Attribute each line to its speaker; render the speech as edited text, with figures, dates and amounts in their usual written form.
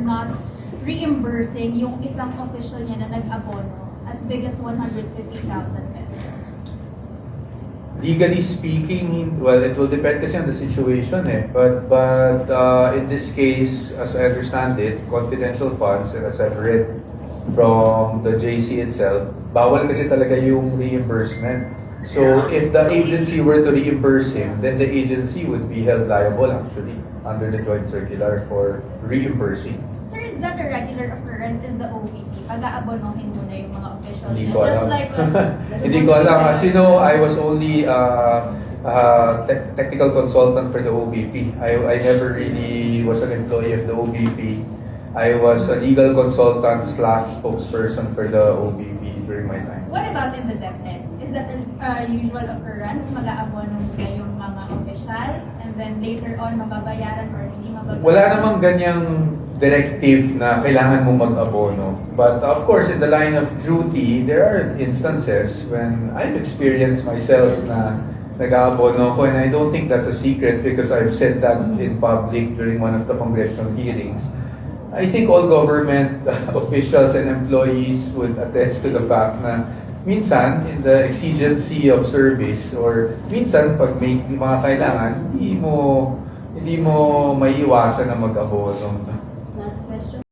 Speaker 1: not reimbursing yung isang official niya na nag-abono as big as 150,000 pesos?
Speaker 2: Legally speaking, well, it will depend kasi on the situation eh. But in this case, as I understand it, confidential funds, and as I've read from the JC itself, bawal kasi talaga yung reimbursement. So if the agency were to reimburse him, then the agency would be held liable actually under the joint circular for reimbursing.
Speaker 1: Sir, is that a regular occurrence in the OVP? Pag-aabonohin mo na yung mga officials
Speaker 2: Hindi
Speaker 1: niya?
Speaker 2: ko alam.
Speaker 1: Just like
Speaker 2: Hindi ko alam. As you know, I was only technical consultant for the OBP. I never really was an employee of the OBP. I was a legal consultant / spokesperson for the OBP during my time.
Speaker 1: What about in the DepEd? Is that a usual occurrence? Mag-aabono muna yung mga official and then later on mababayaran or hindi mababayaran?
Speaker 2: Wala namang ganyang directive na kailangan mo mag-abono. But of course, in the line of duty, there are instances when I've experienced myself na nag-aabono ko, and I don't think that's a secret because I've said that in public during one of the congressional hearings. I think all government officials and employees would attest to the fact na minsan, in the exigency of service, or minsan, pag may mga kailangan, hindi mo maiiwasan na mag-abono.